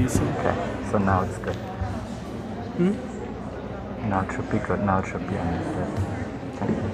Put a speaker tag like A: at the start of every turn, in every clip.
A: Okay, so now it's good. Now it should be good. Now it should be understood. Okay.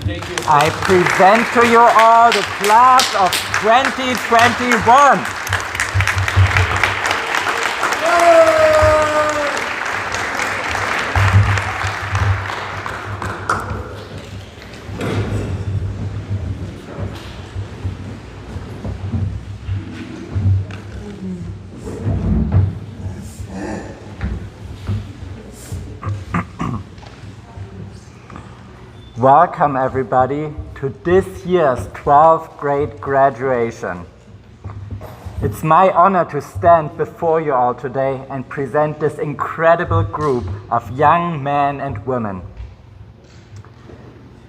A: I present to you all the class of 2021. Welcome everybody to this year's 12th grade graduation. It's my honor to stand before you all today and present this incredible group of young men and women.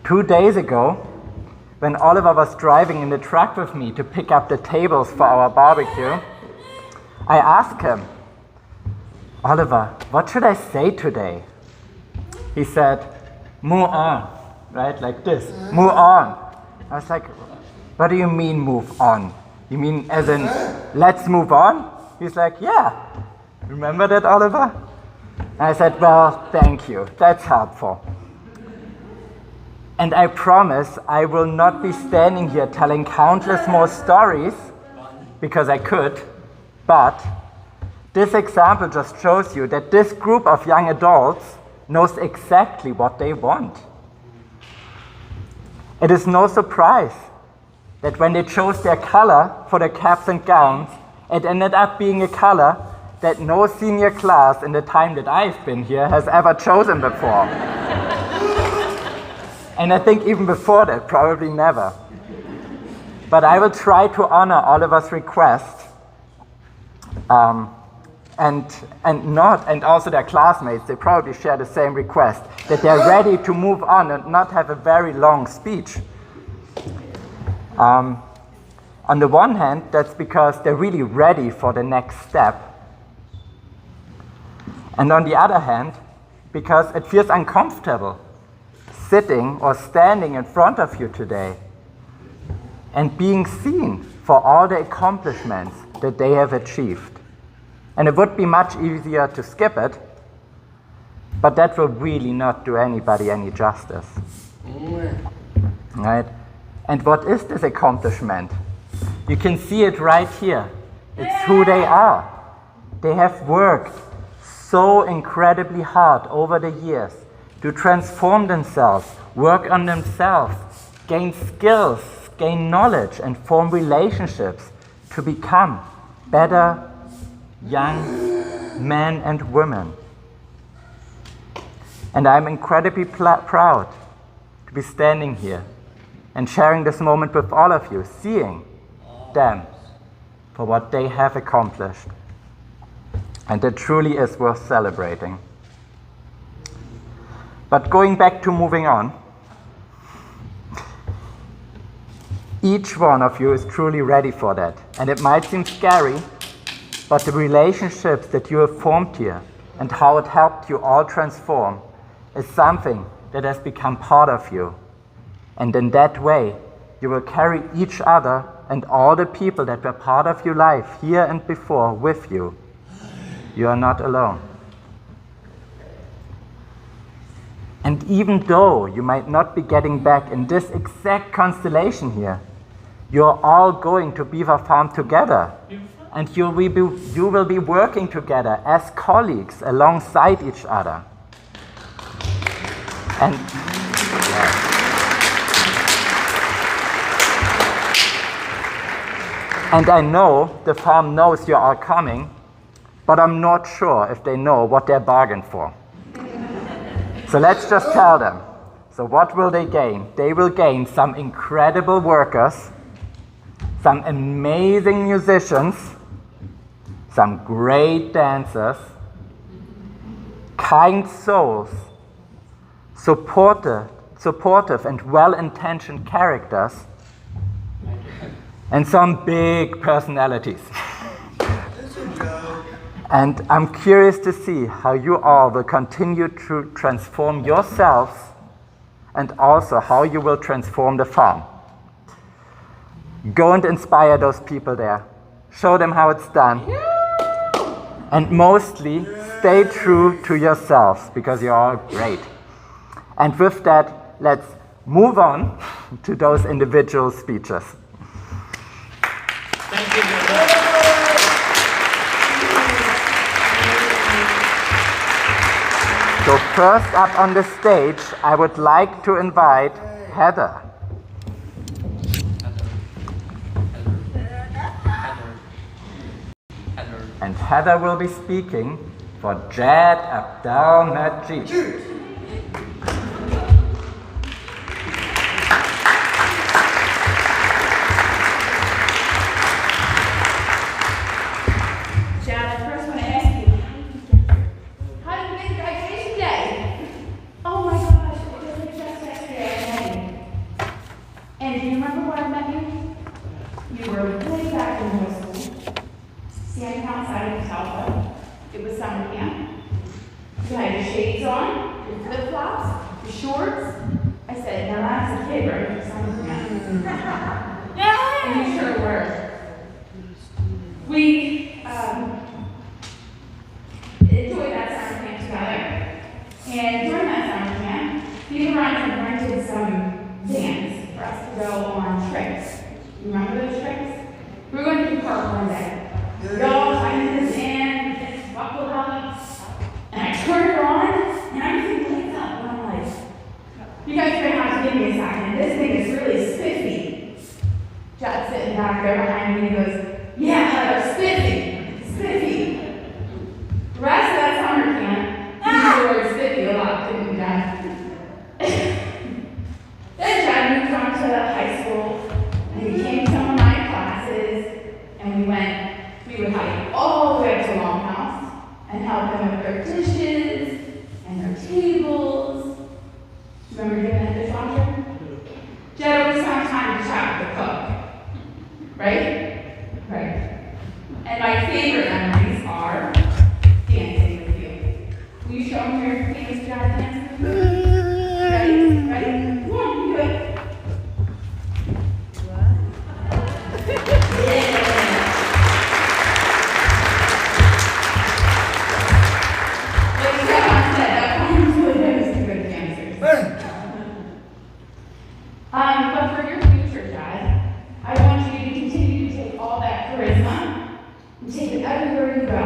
A: 2 days ago, when Oliver was driving in the truck with me to pick up the tables for our barbecue, I asked him, "Oliver, what should I say today?" He said, "Move on." Right, like this, move on. I was like, what do you mean move on? You mean as in, let's move on? He's like, yeah. Remember that, Oliver? And I said, well, thank you. That's helpful. And I promise I will not be standing here telling countless more stories, because I could, but this example just shows you that this group of young adults knows exactly what they want. It is no surprise that when they chose their color for their caps and gowns, it ended up being a color that no senior class in the time that I've been here has ever chosen before. And I think even before that, probably never. But I will try to honor Oliver's request and also their classmates. They probably share the same request, that they're ready to move on and not have a very long speech. On the one hand, that's because they're really ready for the next step. And on the other hand, because it feels uncomfortable sitting or standing in front of you today and being seen for all the accomplishments that they have achieved. And it would be much easier to skip it, but that will really not do anybody any justice. Right? And what is this accomplishment? You can see it right here. It's who they are. They have worked so incredibly hard over the years to transform themselves, work on themselves, gain skills, gain knowledge, and form relationships to become better young men and women. And I'm incredibly proud to be standing here and sharing this moment with all of you, seeing them for what they have accomplished. And it truly is worth celebrating. But going back to moving on, each one of you is truly ready for that. And it might seem scary, but the relationships that you have formed here and how it helped you all transform is something that has become part of you. And in that way, you will carry each other and all the people that were part of your life here and before with you. You are not alone. And even though you might not be getting back in this exact constellation here, you are all going to Beaver Farm together. And you will be working together as colleagues alongside each other. And I know the farm knows you are coming, but I'm not sure if they know what they bargained for. So let's just tell them. So what will they gain? They will gain some incredible workers, some amazing musicians, some great dancers, kind souls, supportive and well-intentioned characters, and some big personalities. And I'm curious to see how you all will continue to transform yourselves and also how you will transform the farm. Go and inspire those people there. Show them how it's done. And mostly, stay true to yourselves because you're all great. And with that, let's move on to those individual speeches.
B: Thank you.
A: So first up on the stage, I would like to invite Heather. And Heather will be speaking for Jad Abdel Majid.
C: Jad, I first want to ask you, how did you make graduation day? Oh my gosh, it was like just yesterday I met you. And do you remember where I met you? You were way back in middle school, standing outside of Camphill. It was summer camp. You had your shades on, your flip-flops, your shorts. I said, now that's a kid ready for summer camp. And you sure were. We enjoyed that summer camp together. And during that summer camp, the Ryan had rented some vans for us to go on trips. You remember those trips? We were going to the park one day. We all climbed in this van, it's buckled up, and I turned it on, and everything lights up, and I'm like, you guys are gonna have to give me a second. This thing is really spiffy. Jad's sitting back there behind me and he goes, yeah, Heather, spiffy. The rest of that summer camp, we used the word spiffy a lot, didn't we, Jad? Then Jad moved on to high school, and he came to some of my classes, and we would hike all the way up to Longhouse and help them with their dishes and their tables. Remember doing that dishwasher? Jed always found time to chat with the cook, right? Right. And my favorite memories are dancing with you. Will you show them your famous Jad dance? Ready? Ready? One, do it. But for your future, Jad, I want you to continue to take all that charisma and take it everywhere you go.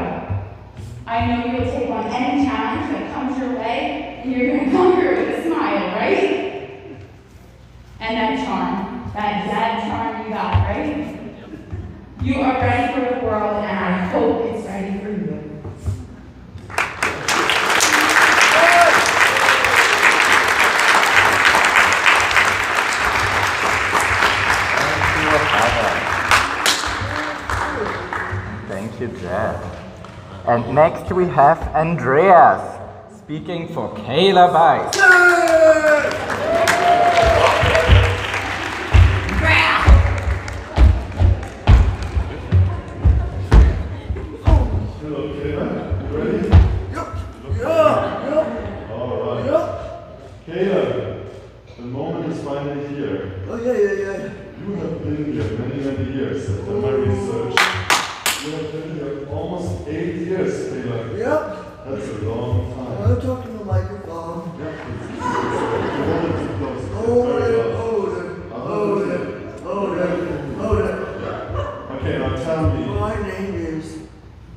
C: I know you'll take on any challenge that comes your way, and you're going to conquer it with a smile, right? And that charm, that Jad charm you got, right? You are ready for the world, and I hope it's ready for you.
A: Thank you, Jad. And next we have Andreas, speaking for Kayla Bice.
D: Hello, Kayla. You ready? Yep. All right. Kayla, the moment is finally here.
E: Oh, yeah.
D: You have been here many years. I've done my research. You have been here almost 8 years, Kayla.
E: Yep.
D: That's a long time.
E: I'm talking to the microphone.
D: Yeah, hold it too close. It's
E: Hold
D: very
E: it,
D: loud.
E: hold it.
D: Okay, now tell me.
E: My name is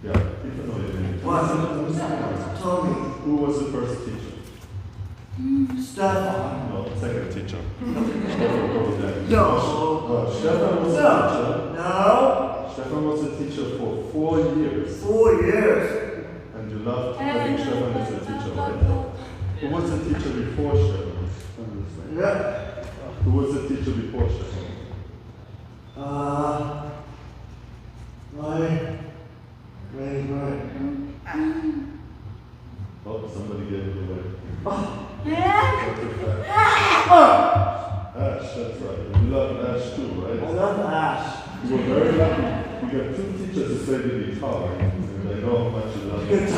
D: Yeah, even though your name.
E: what? Tommy.
D: Who was the first teacher?
E: Stefan.
D: No, second teacher. Stefan was that.
E: No.
D: Stefan was a teacher.
E: No.
D: Stefan was a teacher for 4 years.
E: 4 years.
D: And you loved having Stefan as a teacher, right? Who was the teacher before Stefan?
E: Yeah.
D: Who was the teacher before Stefan? Oh, somebody gave it away. Ash, that's right. And you loved Ash too, right?
E: I love Ash.
D: You were very lucky. You got 2 teachers who played the guitar, and they know how much you love it.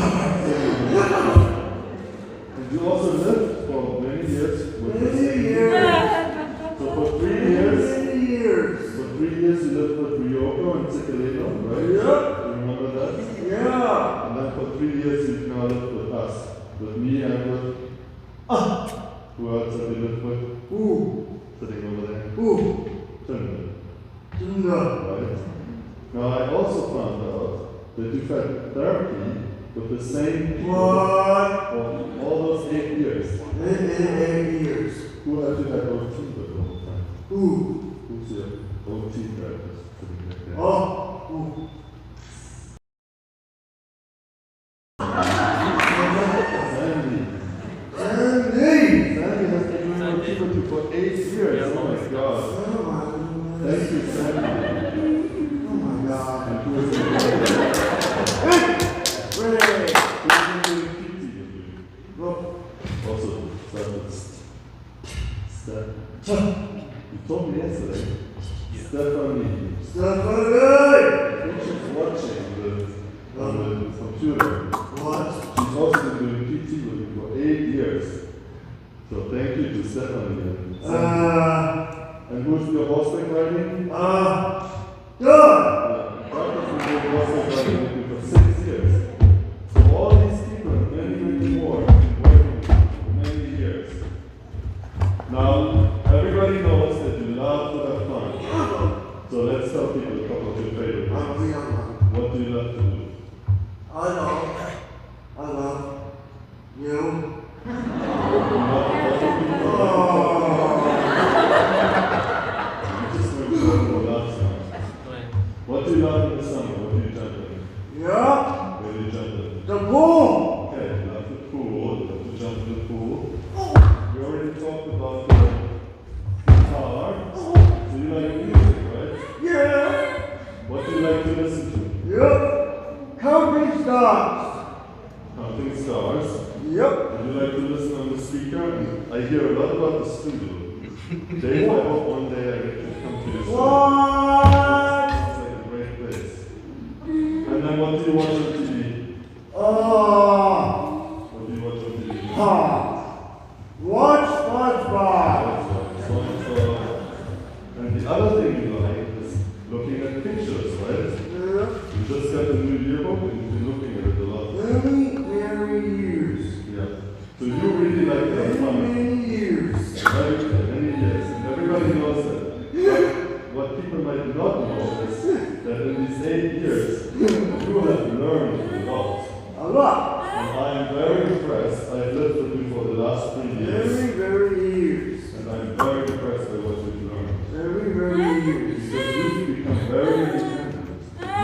D: And you also lived for many years with the same people. So for 3 years, for 3 years you lived with Ryoko and Cicolino, right?
E: Yep.
D: You remember that?
E: Yeah.
D: And then for 3 years you've now lived with us, with me and with who birds have you lived with?
E: Ooh.
D: Sitting over there.
E: Ooh.
D: Children.
E: Tunga.
D: Right? Now I also found out that you've had therapy with the same people
E: What?
D: for all those 8 years.
E: 8 years.
D: Who have you had OT with the whole time?
E: Ooh.
D: Who's your OT therapist sitting back there?
E: Oh. Ooh.
D: Sandy.
E: Sandy.
D: Sandy has been doing OT with you for 8 years. Oh my God.
E: Oh my goodness.
D: Thank you, Sandy.
E: Oh my God.
D: And who is doing
E: Ray.
D: PT with you?
E: Look.
D: Also, you told me yesterday, Stephanie,
E: Stephanie.
D: I think she's watching on the computer.
E: What?
D: She's also been doing PT with me for 8 years. So thank you to Stephanie. And who's your horseback riding?
E: Good.
D: Doctor's been doing horseback riding with me for 6 years. So all these people, many more, have been working with me for many years. Now, everybody knows that you love to have fun. So let's tell people a couple of your favorite
E: I'm
D: things.
E: a young one.
D: What do you love to do?
E: I love you.
D: You love other people. You just went to the last time. What do you love in the summer? What do you jump in?
E: Yeah.
D: Where do you jump in?
E: The pool.
D: Okay, you love the pool. You love to jump in the pool. We already talked about the guitar. So you like music, right?
E: Yeah.
D: What do you like to listen to?
E: Yep. Counting stars.
D: Counting stars.
E: Yep.
D: Would you like to listen on the speaker? I hear a lot about the studio. Dave, I hope one day I get to come to your studio.
E: What?
D: Sounds like a great place. And then what do you watch on TV? What do you watch on TV?
E: Watch SpongeBob.
D: SpongeBob. And the other thing you like is looking at pictures, right?
E: Yeah.
D: You just got the new yearbook and you've been looking at it a lot.
E: Many years.
D: Yeah. So you really like to have fun.
E: Many years.
D: Many years. And everybody knows that. But what people might not know is that in these 8 years, you have learned a lot.
E: A lot.
D: And I am very impressed. I've lived with you for the last 3 years.
E: Very years.
D: And I'm very impressed by what you've learned.
E: Very years.
D: Because you've become very independent. You can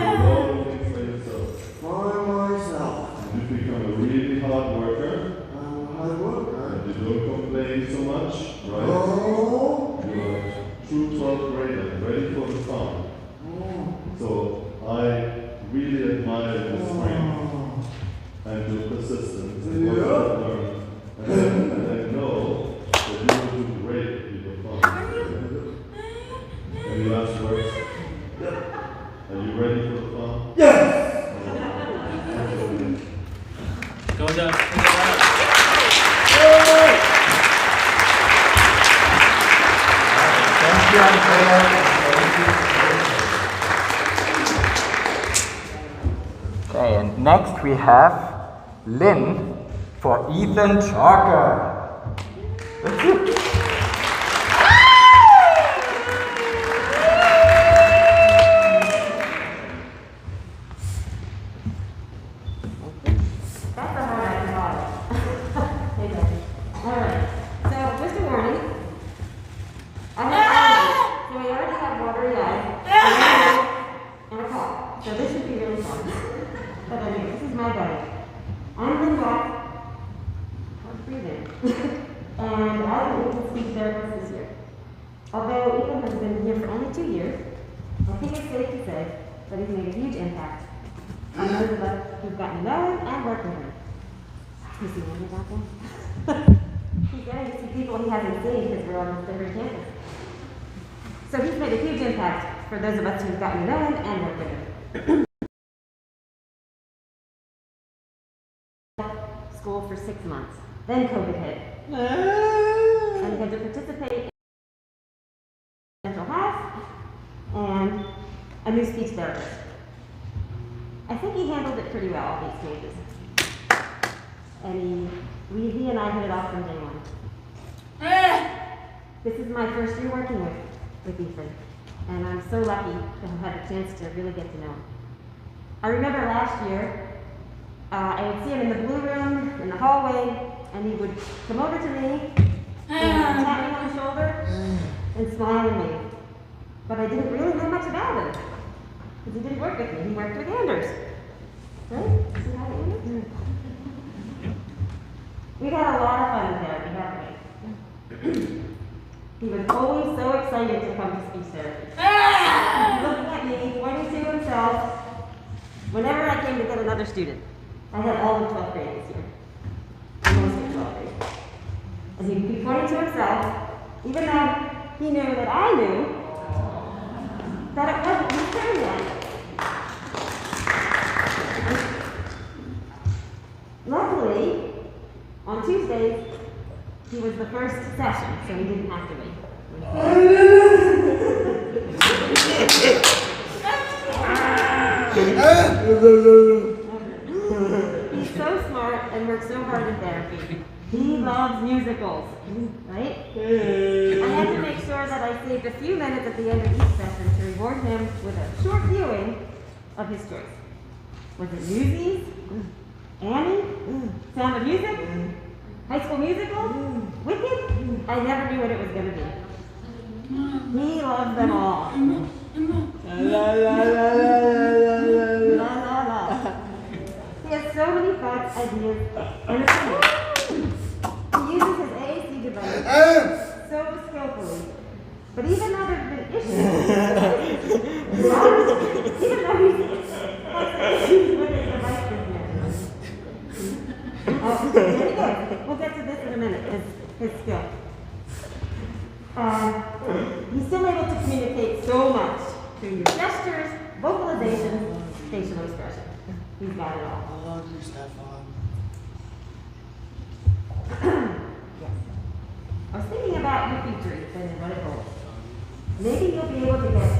D: do a lot of things by yourself.
E: By myself.
D: And you've become a really hard worker.
E: I'm a hard worker.
D: And you don't complain so much, right?
E: Oh.
D: You're a true 12th grader, ready for the farm.
E: Oh.
D: So I really admire your strength and your persistence and what you have learned. And I know that you will do great with your farm. Any last words? Are you ready for the farm?
E: Yes.
B: Go down.
A: Thank you, Andrea. Okay, and next we have Lynn for Ethan Chalker.
F: That's a hard one. Hey, baby. All right. So, just a warning. I have allergies, so we already have watery eyes and a cough. So this should be really fun. But anyway, this is my belly. I'm Lynn Black. I'm breathing. And I've been Ethan's speech therapist this year. Although Ethan has been here for only 2 years, I think it's safe to say that he's made a huge impact on those of us who've gotten to know him and worked with him. You see Andy back there? He's getting to see people he hasn't seen because we're on every campus. So he's made a huge impact for those of us who've gotten to know him and worked with him. School for 6 months. Then COVID hit. And he had to participate in mental health and a new speech therapist. I think he handled it pretty well, all these changes. And he and I hit it off from day one. This is my first year working with Ethan, and I'm so lucky to have had a chance to really get to know him. I remember last year, I would see him in the blue room, in the hallway, and he would come over to me and tap me on the shoulder and smile at me. But I didn't really know much about him, because he didn't work with me. He worked with Anders. Right? See how Anders? We had a lot of fun in therapy, haven't we? He was always so excited to come to speech therapy. Looking at me, pointing to himself. Whenever I came to get another student, I had all of 12th grade this year. Most of 12th grade. And he'd be pointing to himself, even though he knew that I knew that it wasn't his turn yet. Luckily, on Tuesdays, he was the first session, so he didn't have to wait. He's so smart and works so hard in therapy. He loves musicals, right? I had to make sure that I saved a few minutes at the end of each session to reward him with a short viewing of his choice. Was it Newsies? Annie? Sound of Music? High School Musical? Wicked? I never knew what it was going to be. He loves them all. La la la. He has so many thoughts, ideas, and he uses his AAC device so skillfully. But even though there have been issues, even though he's issues with his device business. There he goes. We'll get to this in a minute, his skill. He's still able to communicate so much through your gestures, vocalization, facial expression. He's got it all.
E: I love you, Stefan.
F: Yes. I was thinking about your future, Ethan, and what it holds. Maybe you'll be able to get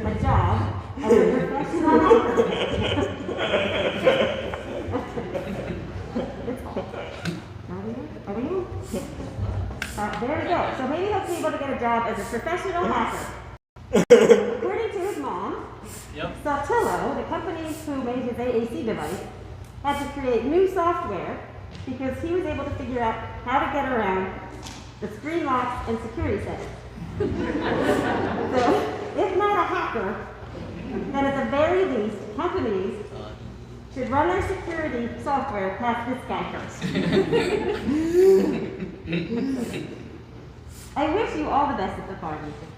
F: a job as a professional actor. It's all. Are we in? There we go. So maybe he'll be able to get a job as a professional hacker. According to his mom, Saltillo, the company who made his AAC device, had to create new software because he was able to figure out how to get around the screen locks and security settings. So, if not a hacker, then at the very least, companies should run their security software past this guy first. I wish you all the best at the farm, Ethan.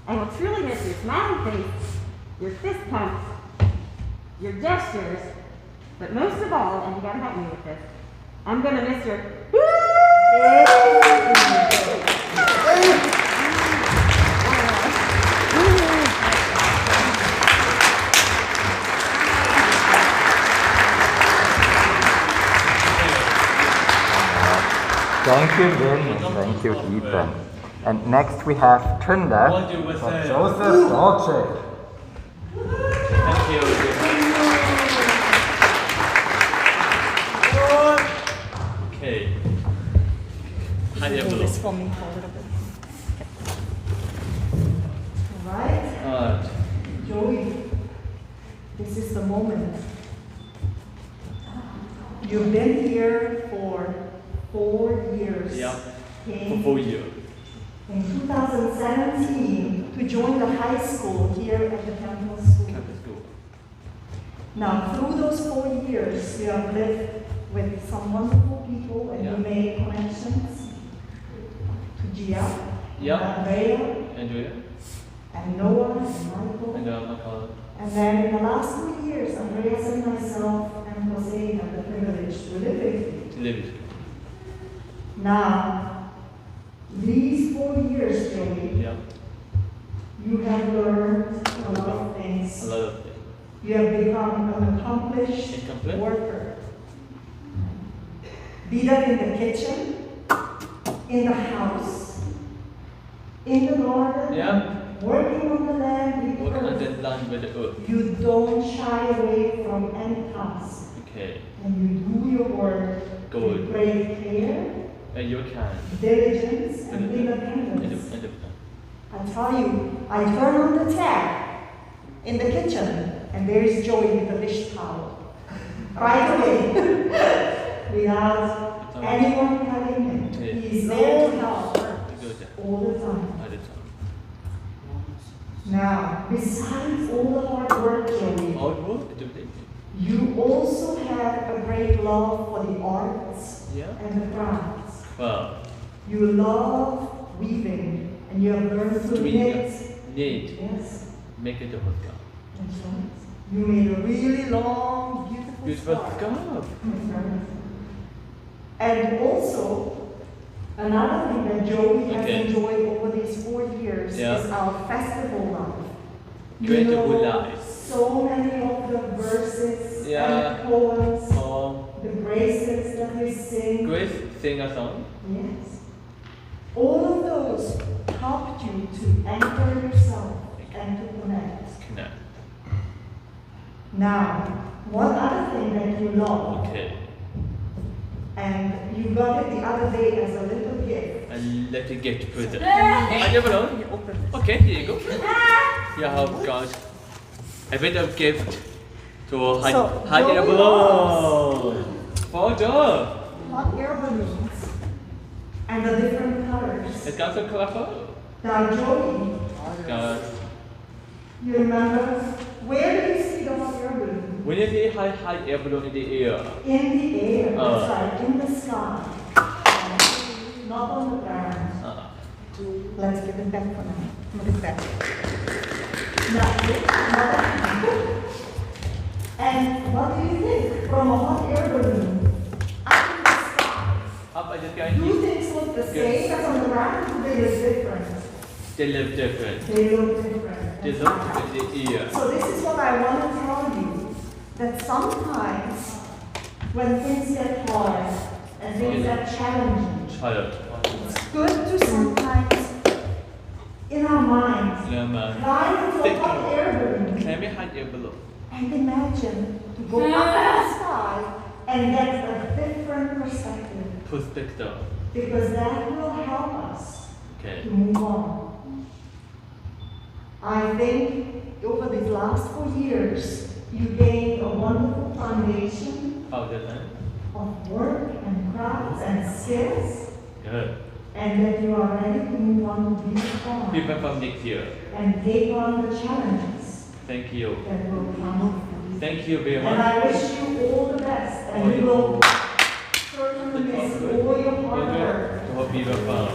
F: I will truly miss your smiling face, your fist pumps, your gestures, but most of all, and you gotta help me with this, I'm gonna miss your
A: Thank you, Lynn. Thank you, Ethan. And next we have Tunda from Joseph Dolce.
B: Thank you. Okay. Hi,
G: Hold this for me for a little bit.
E: All right, Joey, this is the moment. You've been here for 4 years.
B: Yeah.
E: Came
B: For 4 years.
E: in 2017 to join the high school here at the Camphill School.
B: Campus school.
E: Now, through those 4 years, you have lived with some wonderful people and you
B: Yeah.
E: made connections to Gia,
B: Yeah.
E: Andrea,
B: Andrea
E: and Noah, and Michael.
B: and Michael.
E: And then in the last 2 years, Andreas and myself and Jose had the privilege to live with you.
B: To live.
E: Now, these 4 years, Joey,
B: Yeah.
E: you have learned a lot of
B: A
E: things.
B: lot of things.
E: You have become an accomplished
B: Accomplished?
E: worker. Be that in the kitchen, in the house, in the garden,
B: Yeah.
E: working on the land, with
B: Work
E: the
B: on
E: earth.
B: the land with the earth.
E: You don't shy away from any task.
B: Okay.
E: And you do your work
B: Good.
E: with great care
B: And you can.
E: diligence, and independence. I tell you, I turn on the tap in the kitchen, and there is Joey with the dish towel. Right away, without anyone telling him. He's there to help all the time. Now, besides all the hard work, Joey,
B: Hard work?
E: you also have a great love for the arts
B: Yeah.
E: and the crafts.
B: Well,
E: You love weaving, and you have learned to knit.
B: Knit.
E: Yes,
B: Make it a hot cup.
E: that's right. You made a really long, beautiful
B: Beautiful
E: scarf.
B: cup.
E: And also, another thing that Joey has
B: Okay.
E: enjoyed over these 4 years
B: Yeah.
E: is our festival life.
B: Incredible life.
E: So many of the verses
B: Yeah.
E: and poems,
B: Oh,
E: the graces that we sing.
B: Grace, sing a song.
E: Yes. All of those helped you to anchor yourself and to connect.
B: Connect.
E: Now, one other thing that you love,
B: Okay.
E: and you got it the other day as a little gift.
B: And let it get present. I never know. Okay, here you go. You have got a bit of gift to
E: So,
B: hide
E: Joey
B: below. Photo.
E: Hot air balloons and the different colors.
B: It's got so colorful.
E: Now, Joey,
B: Got.
E: you remember, where do you see the hot air balloon?
B: When you see high air balloon in the air,
E: In the air, that's
B: Uh.
E: right, in the sky. Not on the ground. Let's give it back for now. Put it back. Now, and what do you think from a hot air balloon up in the sky?
B: up at the
E: Do
B: sky,
E: things look the same as on the ground? Do they look different?
B: they look different.
E: They look different.
B: They look in the air.
E: So this is what I want to tell you, that sometimes when things get hard and things get challenging,
B: Child.
E: it's good to sometimes, in our minds, fly into a hot air balloon
B: Can we hide air balloon?
E: and imagine to go up in the sky and get a different perspective,
B: Perspective.
E: because that will help us
B: Okay.
E: to move on. I think over these last 4 years, you gained a wonderful foundation
B: How the land?
E: of work and crafts and skills,
B: Good.
E: and that you are ready to move on to be on
B: People from next year.
E: and take on the challenges
B: Thank you.
E: that will come.
B: Thank you very
E: And
B: much.
E: I wish you all the best, and we will certainly miss all your hard work.
B: To hope you were found.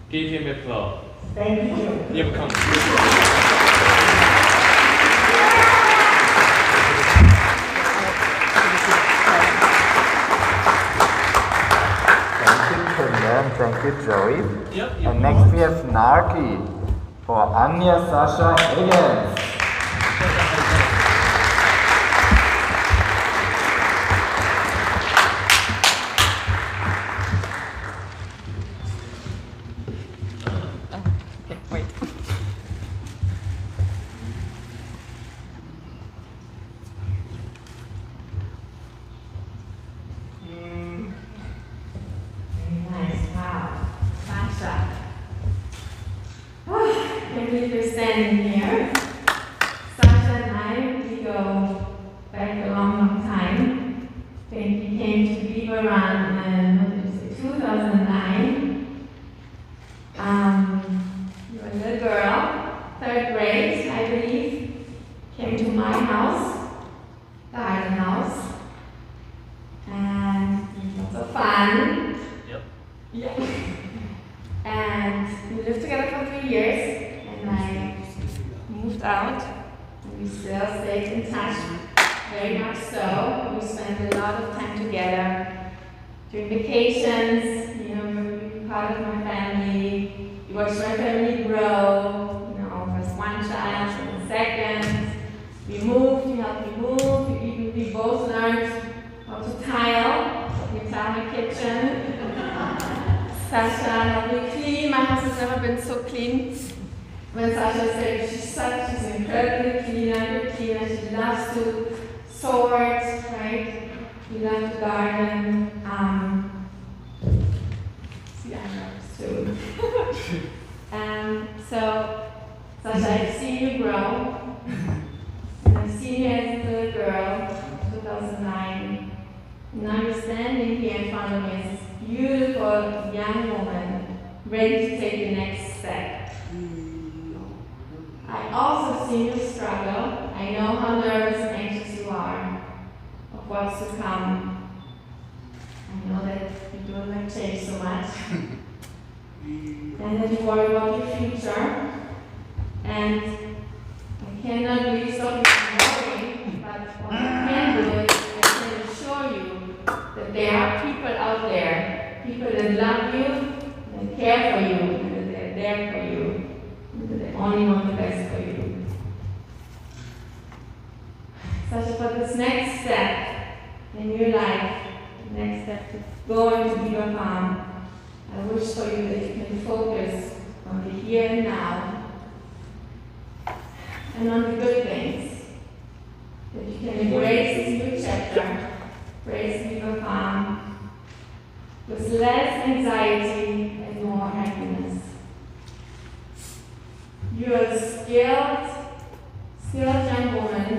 B: Give him applause.
E: Thank you.
B: You've come.
A: Thank you, Kinder, and thank you, Joey.
B: Yep.
A: And next we have Narki for Anya Sasha Higgins.
C: Nice, wow. Sasha. Thank you for standing here. Sasha and I, we go back a long, long time. I think we came to Beaver around in 2009. You were a little girl, 3rd grade, I believe. Came to my house, the island house. And it was so fun.
B: Yep.
C: Yeah. And we lived together for 3 years, and I moved out, and we still stayed in touch, very much so. We spent a lot of time together during vacations. You know, we were part of my family. We watched my family grow. You know, first one child, and second. We moved. You helped me move. We both learned how to tile. We tile my kitchen. Sasha helped me clean. My house has never been so clean. When Sasha said she's incredibly cleaner. She loves to sort, right? We love to garden. soon. So I've seen you grow. I've seen you as a little girl, 2009. Now you're standing here in front of me as this beautiful young woman, ready to take the next step. I also see you struggle. I know how nervous and anxious you are of what's to come. I know that you don't like change so much. And that you worry about your future. And I cannot really stop you from worrying, but what I can do is I can assure you that there are people out there, people that love you, that care for you, and that they're there for you, and that they only want the best for you. So for this next step in your life, the next step to go into Beaver Farm, I wish for you that you can focus on the here and now, and on the good things. That you can embrace this new chapter, embrace Beaver Farm, with less anxiety and more happiness. You are a skilled young woman.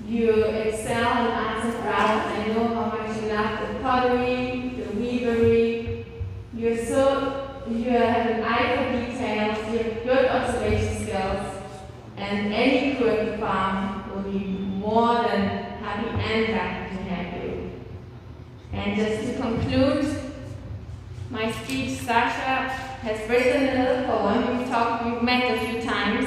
C: You excel in arts and crafts. I know how much you love the pottery, the weavery. You have an eye for details. You have good observation skills. And any crew at the farm will be more than happy and happy to have you. And just to conclude my speech, Sasha has written a little poem. We've met a few times,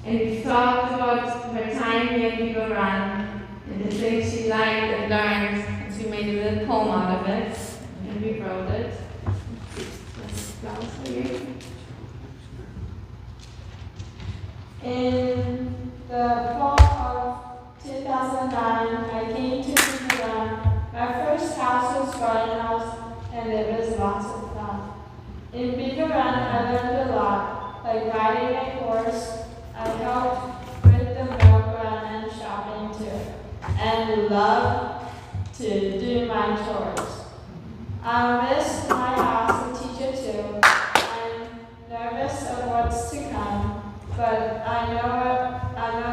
C: and we've talked about her time here at Beaver Run and the things she liked and learned, and she made a little poem out of it, and we wrote it. Just applause for you.
G: In the fall of 2009, I came to Beaver Run. My first house was garden house, and it was lots of fun. In Beaver Run, I learned a lot, like riding a horse. I helped with the milk run and shopping too, and loved to do my chores. I miss my house and teacher too. I'm nervous of what's to come, but I know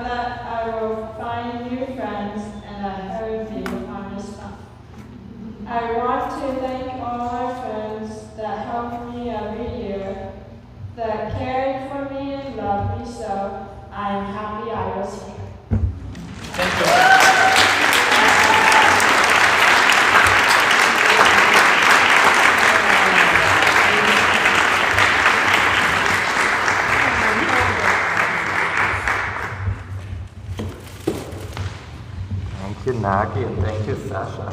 G: that I will find new friends, and I heard Beaver Farm is fun. I want to thank all my friends that helped me every year, that cared for me and loved me so. I'm happy I was here.
B: Thank you.
A: Thank you, Nagi, and thank you, Sasha.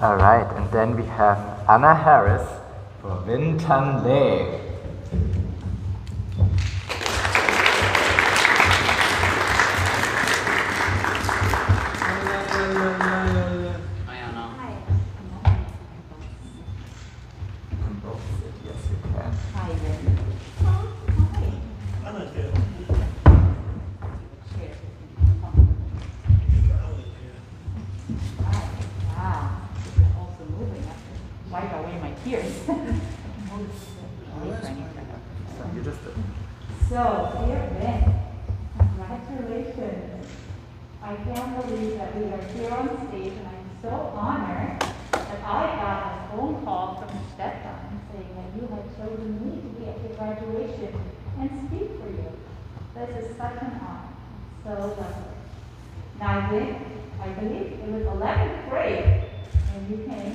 A: All right, and then we have Anna Harris for Wintan Lake.
H: So, dear Ben, congratulations. I can't believe that we are here on stage, and I'm so honored that I got a phone call from your stepson saying that you had chosen me to be at your graduation and speak for you. This is such an honor. So lovely. Now, Ben, I believe it was 11th grade when you came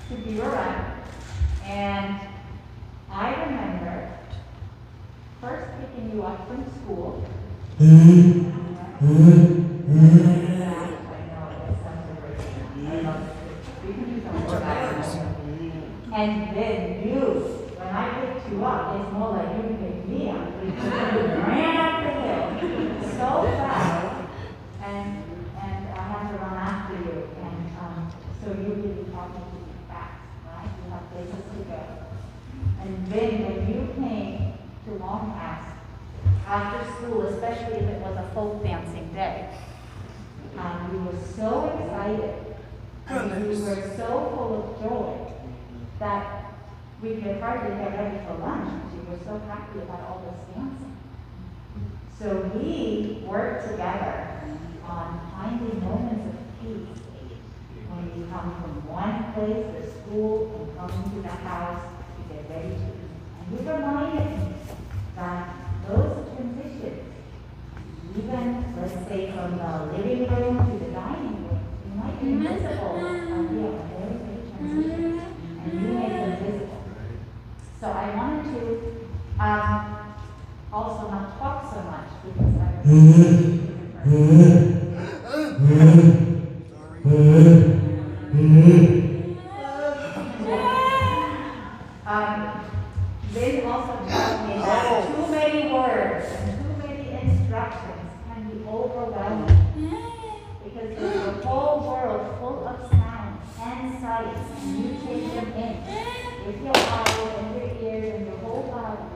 H: to Beaver Run, and I remember first picking you up from school. And then you, when I picked you up, it's more like you picked me up. You ran up the hill so fast, and I had to run after you. And so you didn't help me to be fast, right? You have places to go. And then when you came to Long Pass after school, especially if it was a folk dancing day, we were so excited and we were so full of joy that we could hardly get ready for lunch because we were so happy about all this dancing. So we worked together on finding moments of peace when we come from one place, the school, and come to the house to get ready to eat. And we reminded me that those transitions, even let's say from the living room to the dining room, you might be visible on the very big transitions, and you make them visible. So I wanted to also not talk so much because they also tell me that too many words and too many instructions can be overwhelming because there's a whole world full of sounds and sights and you take them in with your eyes and your ears and your whole body.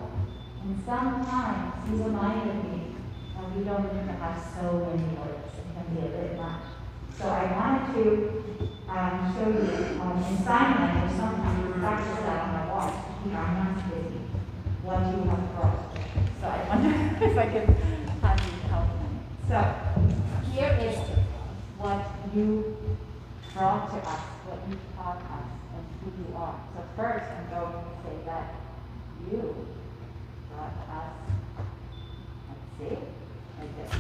H: And sometimes he reminded me that we don't need to have so many words. It can be a bit much. So I wanted to show you in sign language, sometimes we practice that on our watch to keep our hands busy, what you have brought. So I wonder if I could have you help me. So here is what you brought to us, what you taught us, and who you are. So first I'm going to say that you brought us, let's see, like this.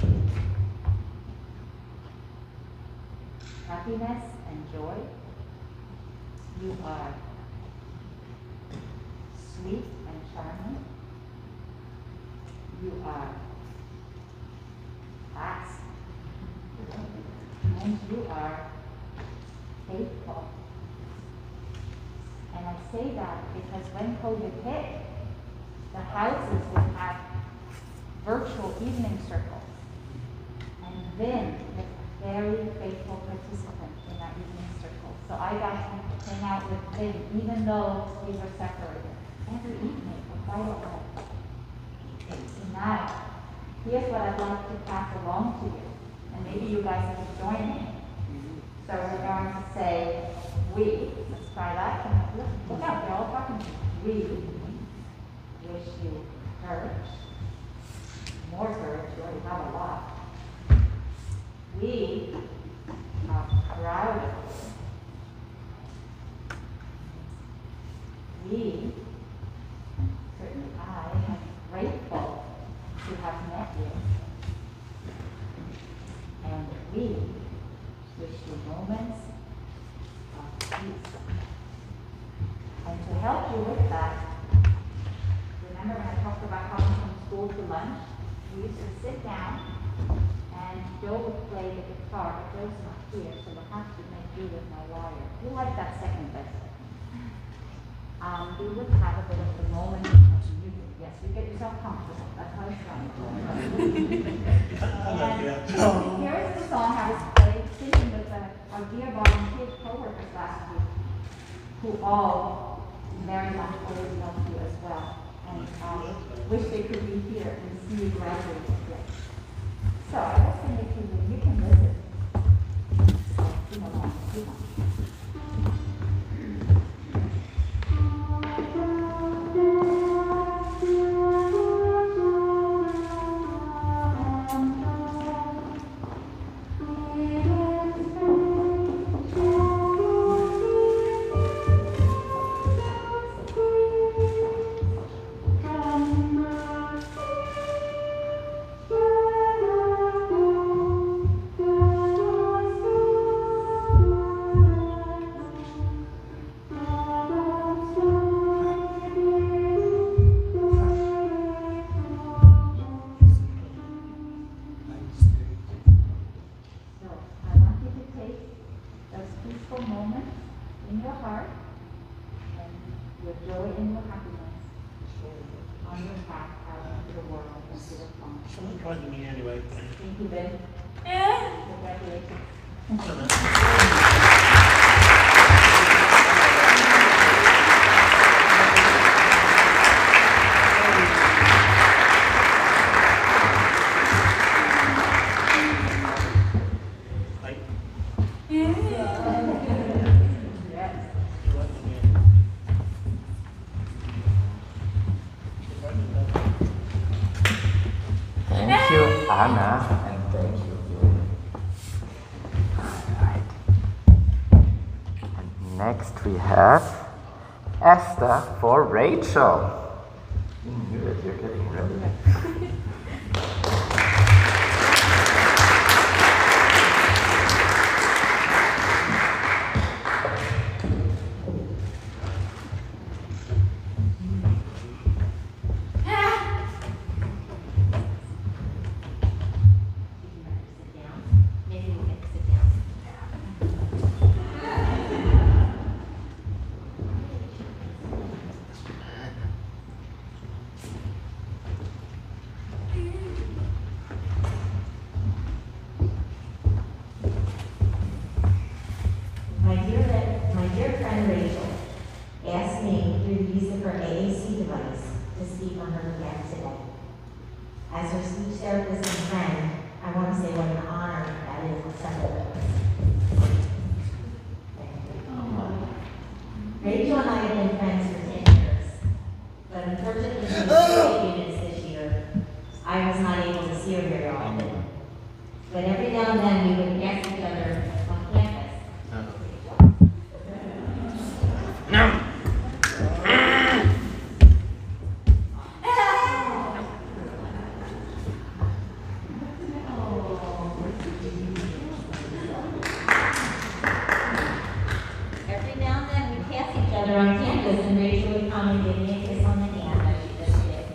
H: Happiness and joy. You are sweet and charming. You are fast. And you are faithful. And I say that because when COVID hit, the houses would have virtual evening circles. And then with a very faithful participant in that evening circle. So I got to hang out with Vin, even though we were separated, every evening for quite a while. So now, here's what I'd like to pass along to you. And maybe you guys can join me. So we're going to say, we. Let's try that. Look out, they're all talking to you. We wish you courage. More courage, you already have a lot. We are proud of you. We, certainly I, am grateful to have met you. And we wish you moments of peace. And to help you with that, remember when I talked about coming from school to lunch? We used to sit down and Joe would play the guitar, but Joe's not here, so we'll have to make do with my wire. We like that second best. We would have a bit of the moment of music. Yes, you get yourself comfortable. That's how it's done. And here's the song I was singing with our dear volunteer co-workers last week, who all very much always love you as well. And wish they could be here and see you graduate today. So I will sing it to you. You can listen. Sing along. Sing along.
A: Anna, and thank you, Julie. Alright. And next we have Esther for Rachel. You knew that you're getting ready.
F: My dear friend Rachel asked me through the use of her AAC device to speak on her behalf today. As her speech therapist and friend, I want to say what an honor that is on several levels. Rachel and I have been friends for 10 years, but unfortunately due to units this year, I was not able to see her very often. But every now and then we would pass each other on campus. Every now and then we pass each other on campus, and Rachel would come and give me a kiss on the hand, as she just did.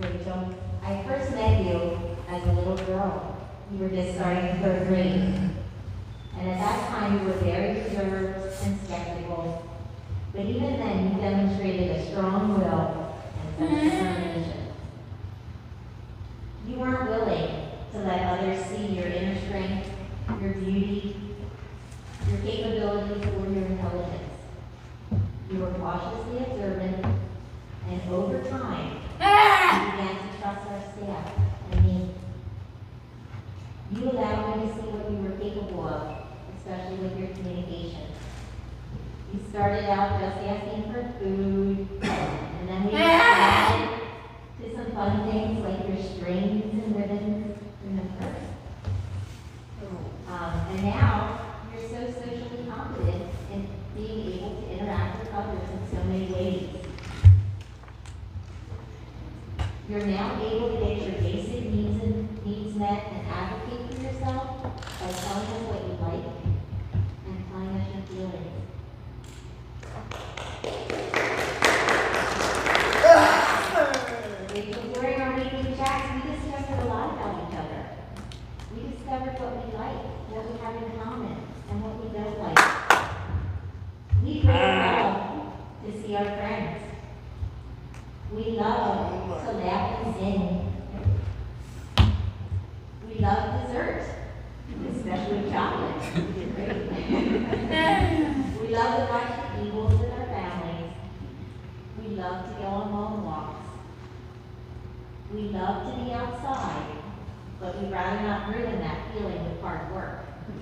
F: Rachel, I first met you as a little girl. You were just starting 3rd grade. And at that time, you were very reserved and skeptical. But even then, you demonstrated a strong will and such determination. You weren't willing to let others see your inner strength, your beauty, your capabilities, or your intelligence. You were cautiously observant, and over time, you began to trust our staff and me. You allowed me to see what you were capable of, especially with your communication. You started out just asking for food, and then we expanded to some fun things like your strings and ribbons, remember? And now, you're so socially confident in being able to interact with others in so many ways. You're now able to get your basic needs met and advocate for yourself by telling us what you like and telling us your feelings. Rachel, during our weekly chats, we discovered a lot about each other. We discovered what we like, what we have in common, and what we don't like. We really love to see our friends. We love to laugh and sing. We love dessert, especially chocolate. We love to watch the Eagles with our families. We love to go on long walks. We love to be outside, but we'd rather not ruin that feeling with hard work. We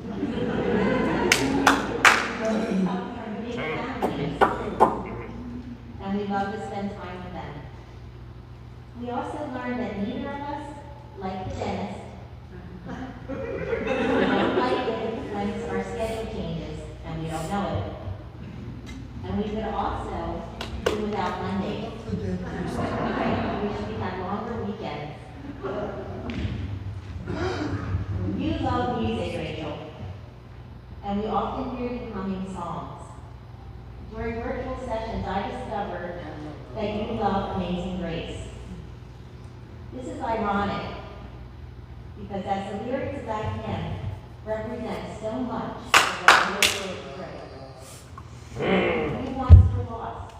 F: come from big families, and we love to spend time with them. We also learned that neither of us, like the dentist, don't like it when our schedule changes and we don't know it. And we could also do without Mondays. Right? We should have longer weekends. You love music, Rachel, and we often hear you humming songs. During virtual sessions, I discovered that you love Amazing Grace. This is ironic, because as the lyrics of that hymn represent so much of what you pray. You once were lost,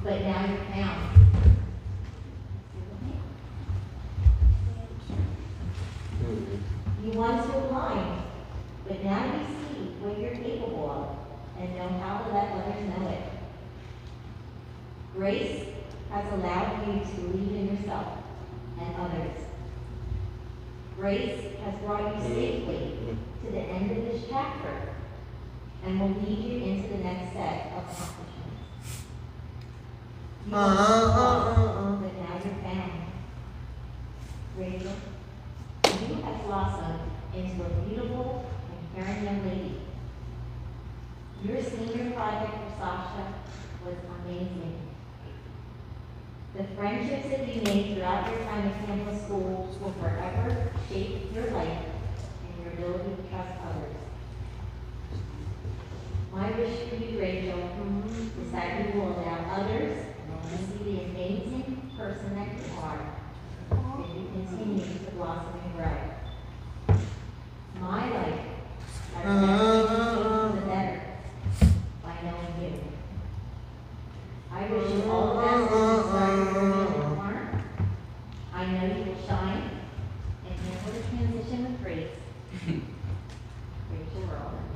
F: but now you're found. You once were blind, but now you see what you're capable of and know how to let others know it. Grace has allowed you to believe in yourself and others. Grace has brought you safely to the end of this chapter and will lead you into the next set of accomplishments. You were lost, but now you're found. Rachel, you have blossomed into a beautiful and caring young lady. Your senior project for Sasha was amazing. The friendships that you made throughout your time at Camphill School will forever shape your life and your ability to trust others. My wish for you, Rachel, is that you will allow others to see the amazing person that you are as you continue to blossom and grow. My life has never changed for the better by knowing you. I wish you all the best as you start your career in the corner. I know you will shine and handle the transition with grace. Rachel Roland.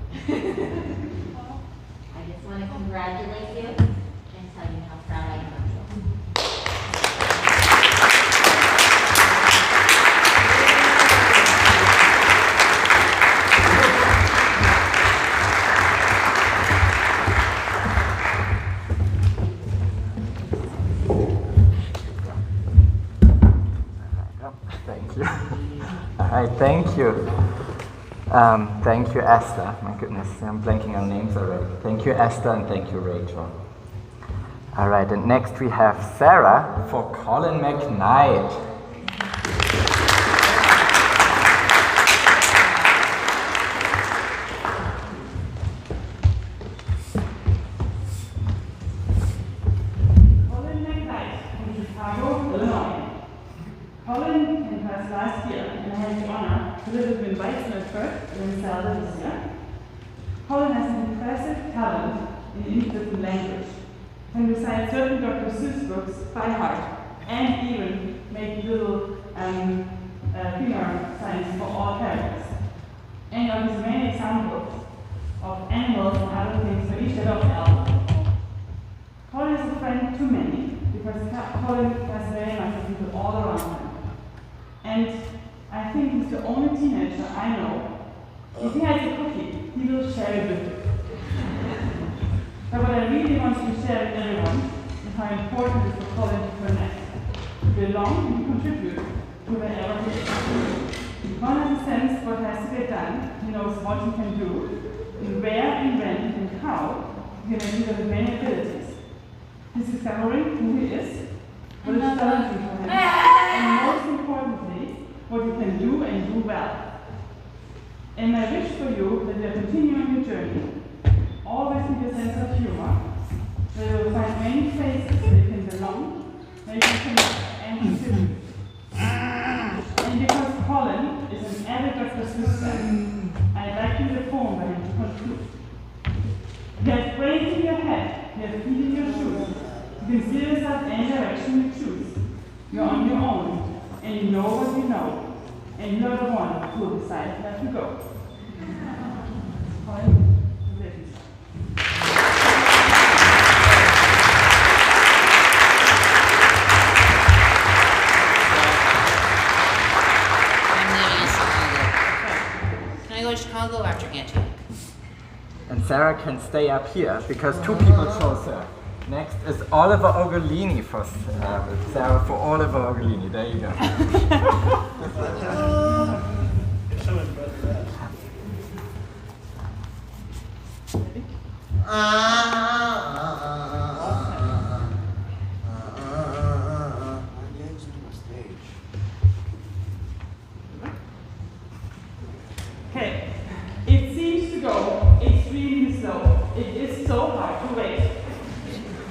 F: I just want to congratulate you and tell you how proud I am of you.
A: Thank you. All right, thank you. Thank you, Esther. My goodness, I'm blanking on names already. Thank you, Esther, and thank you, Rachel. All right, and next we have Sarah for Colin McKnight.
I: Colin McKnight from Chicago, Illinois. Colin came to us last year, and I had the honor to live with him Weizen at first and then Zelda this year. Colin has an impressive talent in English language, can recite certain Dr. Seuss books by heart, and even make little finger signs for all characters. And of his many examples of animals and other things for each head of the album. Colin is a friend to many, because Colin has very much of people all around him. And I think he's the only teenager I know, if he has a cookie, he will share it with you. But what I really want to share with everyone is how important it is for Colin to connect, to belong and contribute to wherever he is. Colin has a sense what has to get done, he knows what he can do, and where and when and how he can achieve his many abilities. He's discovering who he is, what is challenging for him, and most importantly, what you can do and do well. And I wish for you that you are continuing your journey, always with a sense of humor, where you will find many places where you can belong, where you can connect and contribute. And because Colin is an avid Dr. Seuss fan, I'd like you to phone by him to conclude. You have brains in your head, you have feet in your shoes, you can steer yourself any direction you choose. You're on your own, and you know what you know, and you're the one who will decide where to go. Congratulations.
J: I'm living in Chicago. Can I go to Chicago after Auntie?
A: And Sarah can stay up here because two people chose her. Next is Oliver Ogolini for Sarah for Oliver Ogolini. There you go.
I: Okay, it seems to go extremely slow. It is so hard to wait.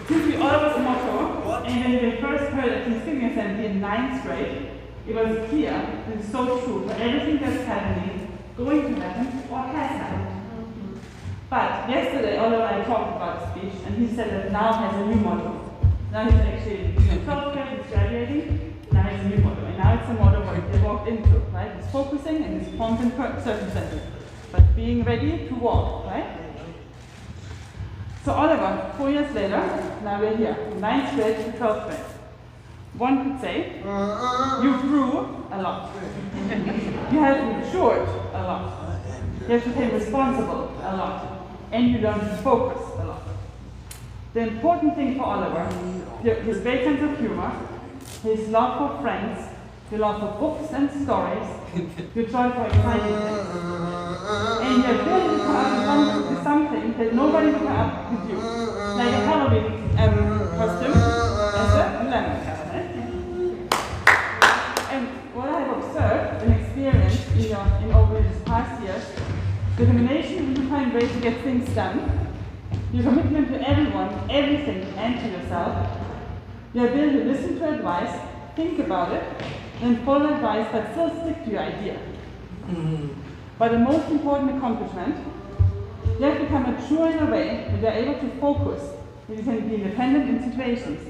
I: Since we all was a motto, and when we first heard at the singing assembly in 9th grade, it was clear that it's so true for everything that's happening, going to happen, or has happened. But yesterday, Oliver and I talked about the speech, and he said that now has a new motto. Now he's actually in 12th grade, he's graduating, now he has a new motto. And now it's a motto what they walked into, right? It's focusing and it's prompt in circumstances, but being ready to walk, right? So Oliver, 4 years later, now we're here, from 9th grade to 12th grade. One could say, you grew a lot. You have matured a lot. You have become responsible a lot. And you learn to focus a lot. The important thing for Oliver, his great sense of humor, his love for friends, your love for books and stories, your joy for exciting things. And your ability to come up with something that nobody will come up with you. Like a Halloween costume as a lemon cabinet. And what I have observed and experienced in over these past years, determination to find ways to get things done, your commitment to everyone, everything, and to yourself, your ability to listen to advice, think about it, and follow advice but still stick to your idea. But the most important accomplishment, you have become mature in a way that you are able to focus, that you can be independent in situations,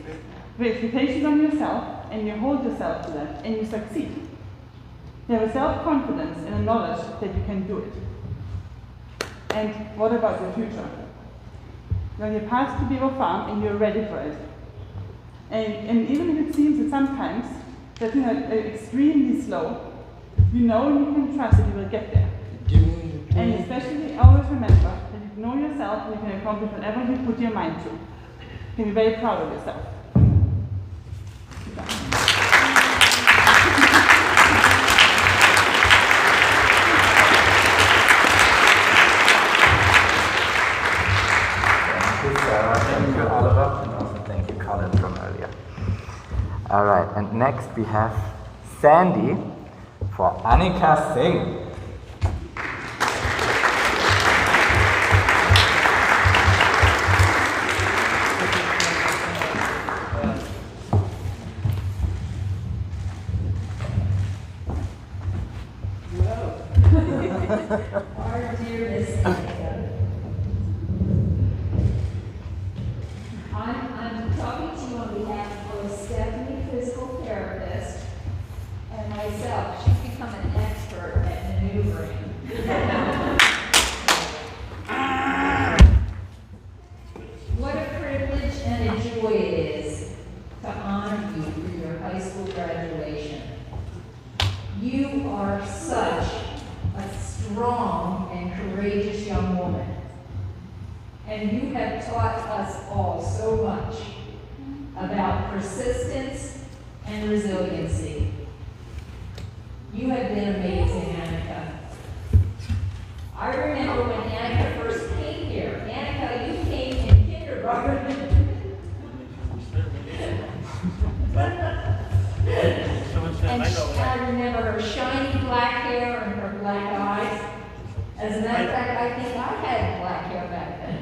I: with expectations on yourself, and you hold yourself to that, and you succeed. You have a self-confidence and a knowledge that you can do it. And what about your future? You're on your path to Beaver Farm and you're ready for it. And even if it seems that sometimes that things are extremely slow, you know and you can trust that you will get there. And especially always remember that you know yourself and you can accomplish whatever you put your mind to. You can be very proud of yourself.
A: Thank you, Oliver, and also thank you, Colin, from earlier. All right, and next we have Sandy for Annika Singh.
K: Our dear Miss Annika, I'm talking to you on behalf of Stephanie, physical therapist, and myself. She's become an expert at maneuvering. What a privilege and a joy it is to honor you for your high school graduation. You are such a strong and courageous young woman. And you have taught us all so much about persistence and resiliency. You have been amazing, Annika. I remember when Annika first came here. Annika, you came in kindergarten. And I remember her shiny black hair and her black eyes. As a matter of fact, I think I had black hair back then.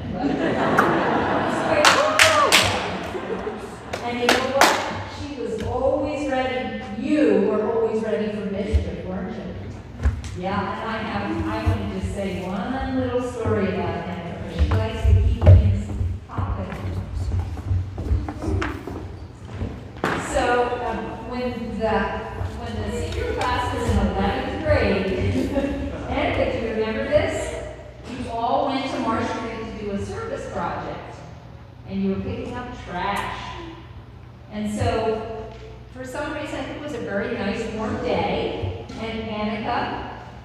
K: And you know what? She was always ready. You were always ready for mischief, weren't you? Yeah, and I want to just say one little story about Annika, because she likes to keep things popping. So when the senior class was in 11th grade, Annika, do you remember this? You all went to Marsh Street to do a service project, and you were picking up trash. And so, for some reason, I think it was a very nice warm day, and Annika,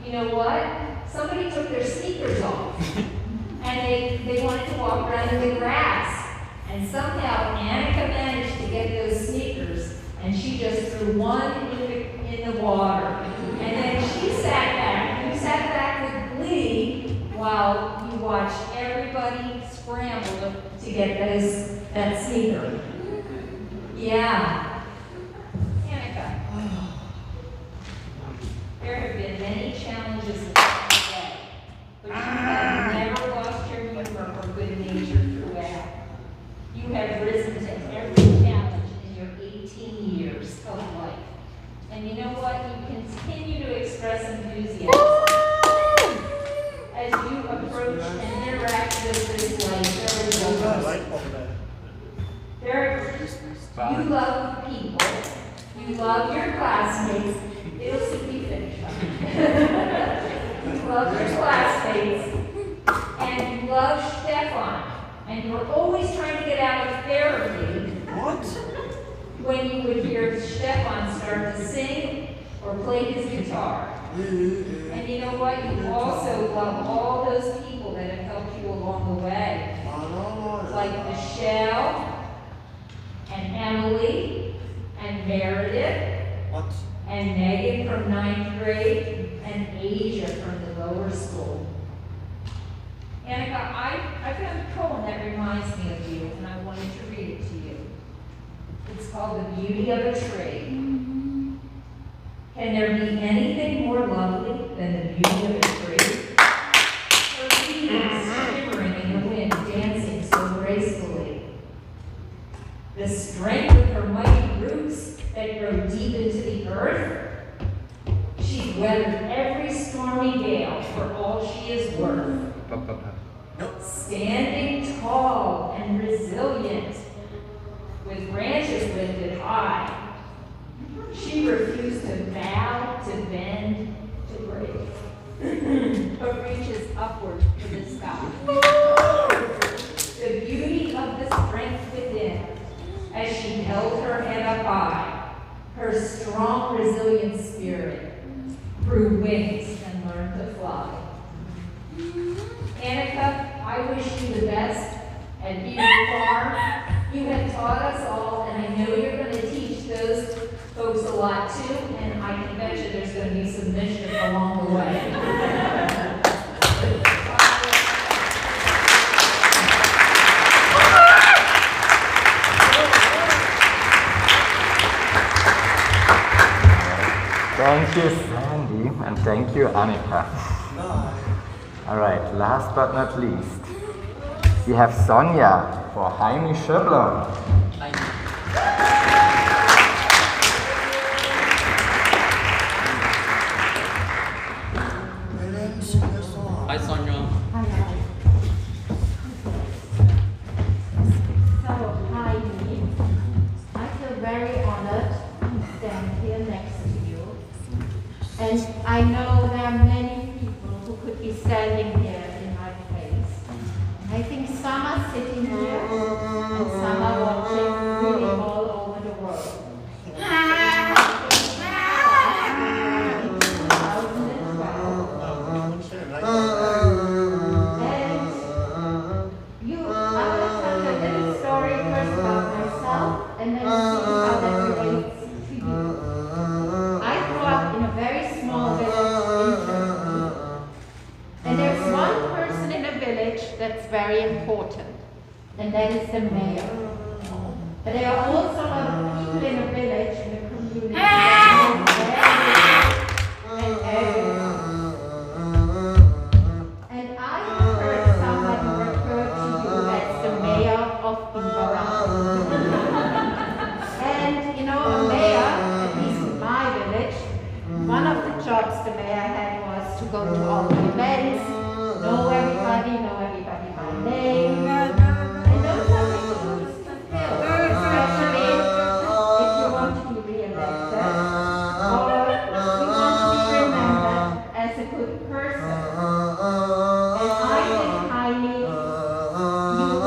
K: you know what? Somebody took their sneakers off, and they wanted to walk around in the grass. And somehow, Annika managed to get those sneakers, and she just threw one in the water. And then she sat back. You sat back with glee while you watched everybody scramble to get that sneaker. Yeah. Annika, there have been many challenges along the way, but you have never lost your humor or good nature throughout. You have risen to every challenge in your 18 years of life. And you know what? You continue to express enthusiasm as you approach and interact with this life. You love people. You love your classmates. It'll soon be finished. You love your classmates. And you love Stefan. And you're always trying to get out of therapy.
L: What?
K: when you would hear Stefan start to sing or play his guitar. And you know what? You also love all those people that have helped you along the way. Like Michelle, and Emily, and Meredith, and Megan from 9th grade, and Asia from the lower school. Annika, I found a poem that reminds me of you, and I wanted to read it to you. It's called The Beauty of a Tree. Can there be anything more lovely than the beauty of a tree? Her leaves shimmering in the wind, dancing so gracefully. The strength of her mighty roots that grow deep into the earth. She's weathered every stormy gale for all she is worth. Standing tall and resilient, with branches lifted high. She refused to bow, to bend, to break, but reaches upward to the sky. The beauty of the strength within, as she held her head up high, her strong, resilient spirit grew wings and learned to fly. Annika, I wish you the best at Beaver Farm. You have taught us all, and I know you're going to teach those folks a lot too, and I can bet you there's going to be some mischief along the way.
A: Thank you, Sandy, and thank you, Annika. All right, last but not least, we have Sonja for Heini Schöbler.
B: Hi, Sonja.
H: So, Heidi, I feel very honored to stand here next to you. And I know there are many people who could be standing here in my place. I think some are sitting here and some are watching really all over the world. And then see how that relates to you. I grew up in a very small village in Germany. And there's one person in a village that's very important, and that is the mayor. But there are also a lot of people in a village, in a community, that know everything and everyone. And I have heard somebody refer to you as the mayor of Inverrad. And you know, a mayor, at least in my village, one of the jobs the mayor had was to go to all the events, know everybody by name, and those are big shoes to fill, especially if you want to be re-elected, or you want to be remembered as a good person. And I think, Heidi, you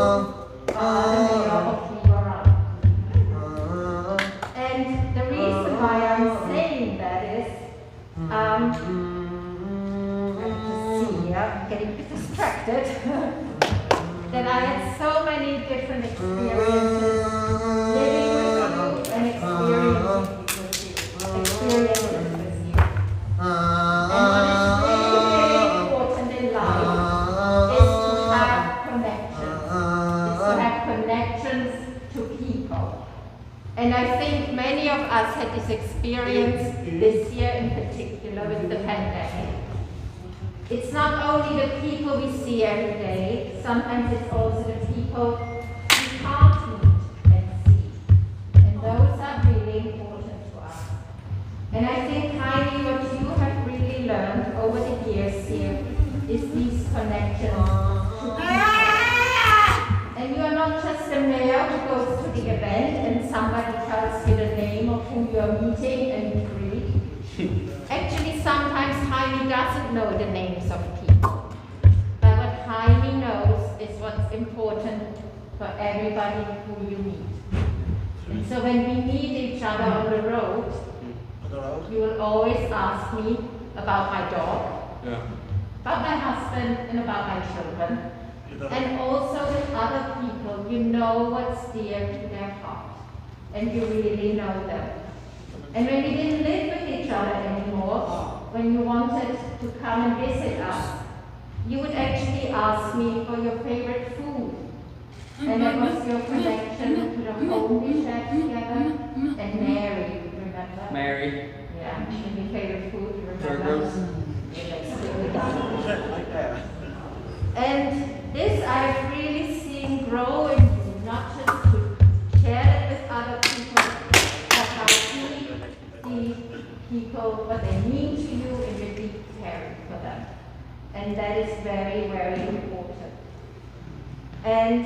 H: are the mayor of Inverrad. And the reason why I'm saying that is, I'm getting a bit distracted, that I had so many different experiences living with you and experiencing with you. And what is really, really important in life is to have connections to people. And I think many of us had this experience this year in particular with the pandemic. It's not only the people we see every day, sometimes it's also the people we can't meet and see. And those are really important to us. And I think, Heidi, what you have really learned over the years here is these connections to people. And you are not just a mayor who goes to the event and somebody tells you the name of who you are meeting and you greet. Actually, sometimes Heidi doesn't know the names of people. But what Heidi knows is what's important for everybody who you meet. And so when we meet each other on the road, you will always ask me about my dog, about my husband, and about my children. And also with other people, you know what's dear to their heart, and you really know them. And when we didn't live with each other anymore, when you wanted to come and visit us, you would actually ask me for your favorite food. And that was your connection to the home we shared together. And Mary, remember?
B: Mary.
H: Yeah, and your favorite food, you remember?
B: Burgers.
H: And this I've really seen grow in you, not just to share it with other people, but how deep people, what they mean to you, and your deep caring for them. And that is very, very important. And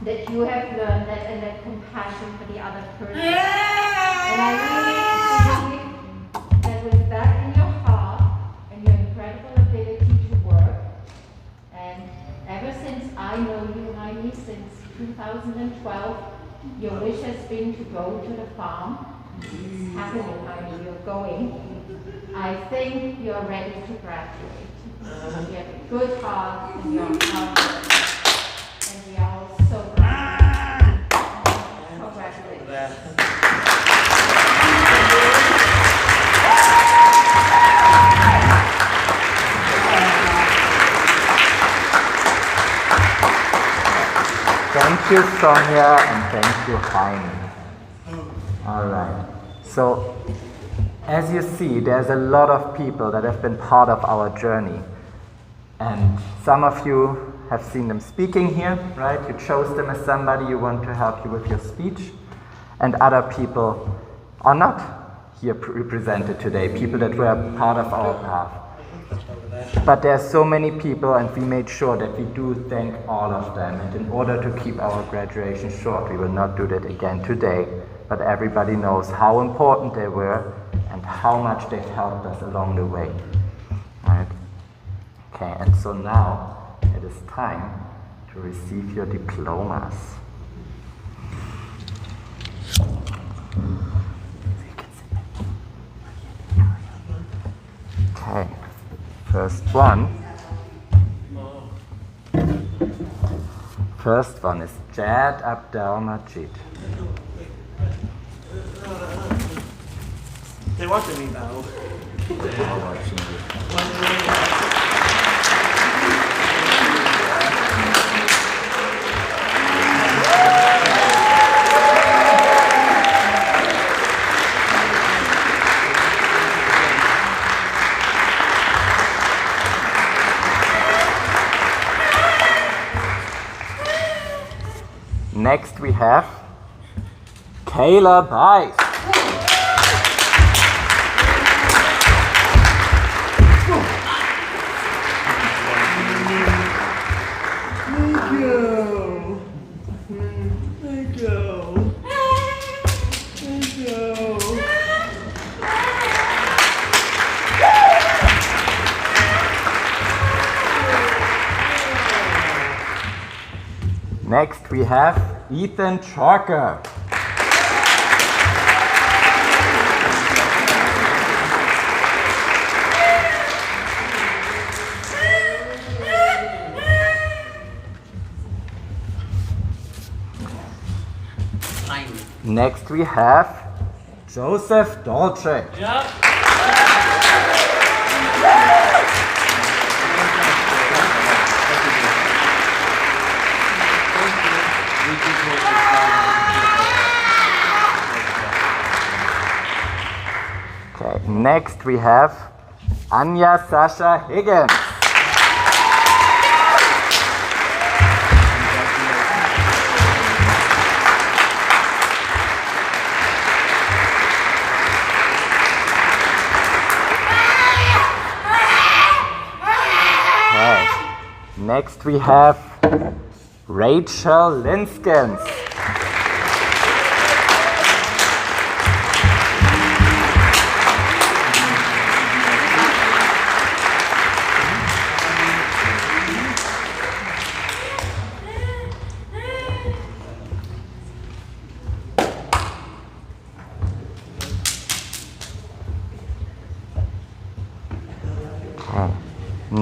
H: that you have learned that, and that compassion for the other person. And I really believe that with that in your heart, and your incredible ability to work, and ever since I know you, Heidi, since 2012, your wish has been to go to the farm. It's happening, Heidi, you're going. I think you're ready to graduate. You have a good heart, and you're hard working. And we are all so proud. Congratulations.
A: Thank you, Sonia, and thank you, Jaime. All right. So, as you see, there's a lot of people that have been part of our journey. And some of you have seen them speaking here, right? You chose them as somebody you want to help you with your speech. And other people are not here represented today, people that were part of our path. But there are so many people, and we made sure that we do thank all of them. And in order to keep our graduation short, we will not do that again today. But everybody knows how important they were and how much they've helped us along the way. Right? Okay, and so now it is time to receive your diplomas. Okay, first one. First one is Jad Abdel Majid.
L: They're watching me now.
A: They are watching you. Next we have Kayla Bice. Next we have Ethan Chalker. Next we have Joseph Dolce.
B: Yeah.
A: Okay, next we have Anya Sasha Higgins. Okay, next we have Rachel Linskens.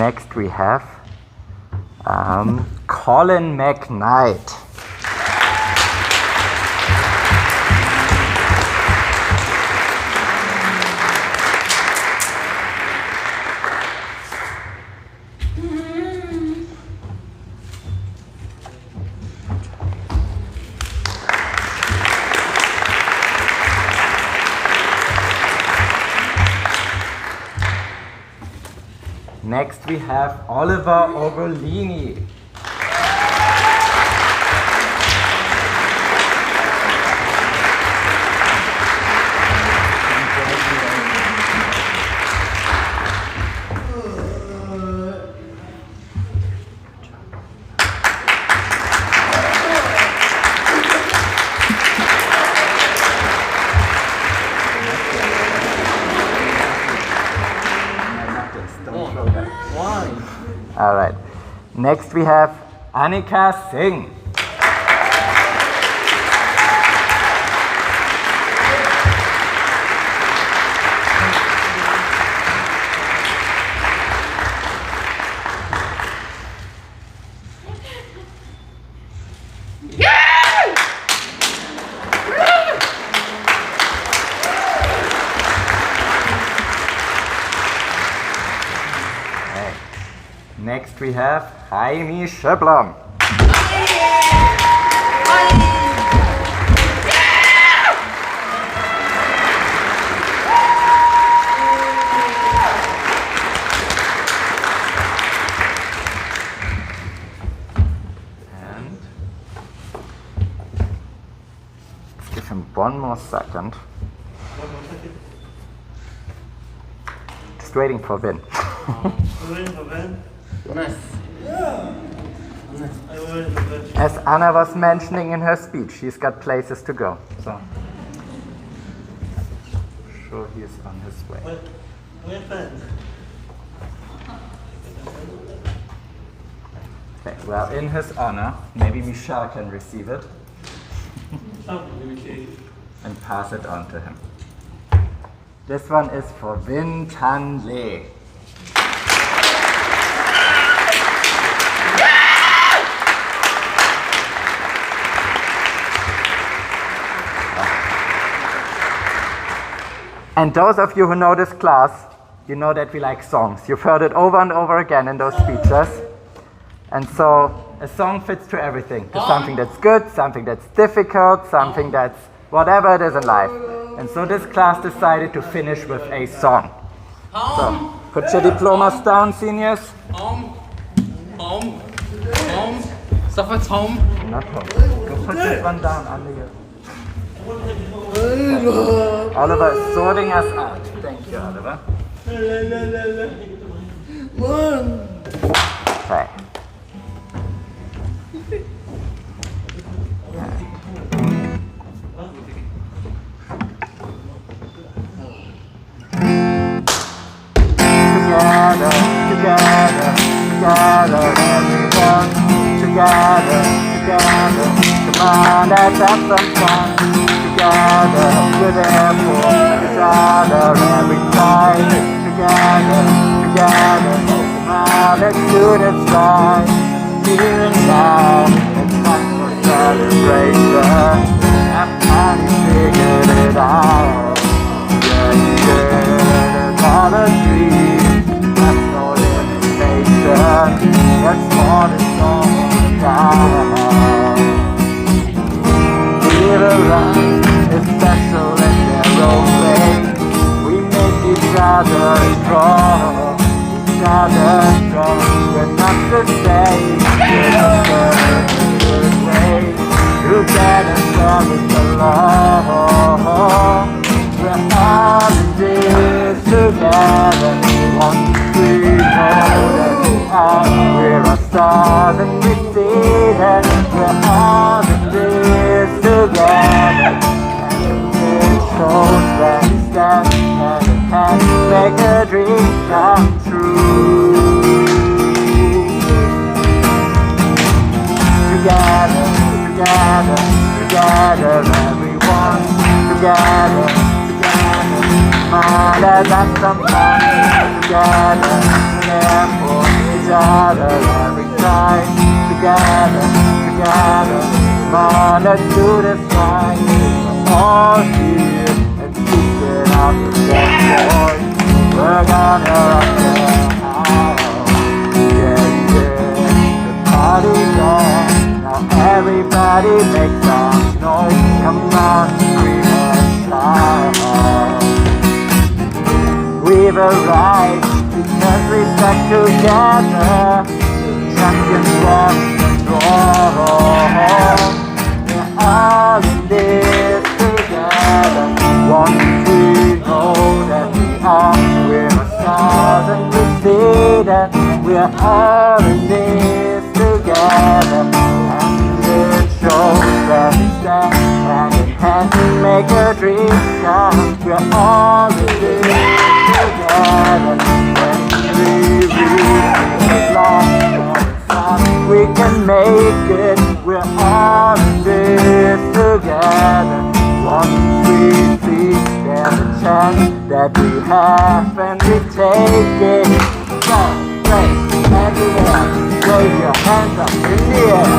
A: Next we have Colin McKnight. Next we have Oliver Ogolini. All right. Next we have Annika Singh. Next we have Heini Schöblom. And let's give him one more second. Just waiting for Vin.
B: Nice.
A: As Anna was mentioning in her speech, she's got places to go. So, sure he is on his way. Okay, well, in his honor, maybe Michelle can receive it and pass it on to him. This one is for Vin Tan Le. And those of you who know this class, you know that we like songs. You've heard it over and over again in those speeches. And so a song fits to everything. To something that's good, something that's difficult, something that's whatever it is in life. And so this class decided to finish with a song. So put your diplomas down, seniors.
B: Home. Someone's home.
A: Not home. Go put this one down under you. Oliver is sorting us out. Thank you, Oliver. Okay. Together, everyone. Together. Come on, let's have some fun. Together, we're there for each other every time. Together, come on, let's do this right. Here and now, it's time for celebration. I've finally figured it out. It's all a dream. That's no limitation. That's more than someone down. We're alive. Is special in their own way. We make each other strong. We're not the same. We're the good way. Together, service along. We're all in this together. Once we know that we are, we're a stars and we see that we're all in this together. Shows that we stand hand in hand, make a dream come true. Together, everyone. Together. Come on, let's have some fun. Together, therefore. together every time. Together, together, come on, let's do this right. We're all here and speaking out the same voice. We're gonna rock the house. Yeah, yeah, the party's on. Now everybody make some noise. Come on, scream and shout. We've arrived because we stuck together. Champions walk and roll. We're all in this together. Once we know that we are, we're stars and we see that we're all in this together. And it shows that we stand hand in hand to make a dream come. We're all in this together. When we reach the lost, we can make it. We're all in this together. Once we see there's a chance that we have and we take it. So, wait, everywhere, wave your hands up in the air.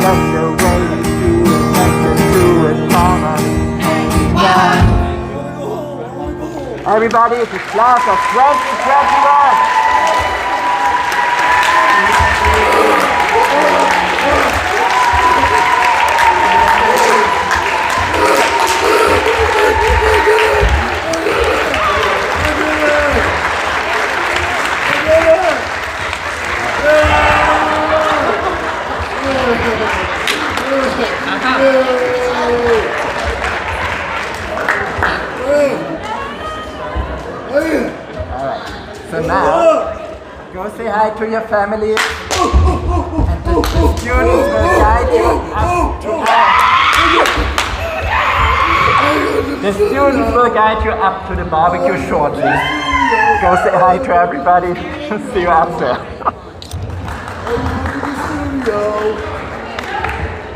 A: That's the way you do it, let's do it, mama. Everybody, it's a class of 2021. Alright, so now, go say hi to your family, and the students will guide you up to the students will guide you up to the barbecue shortly. Go say hi to everybody, see you up there.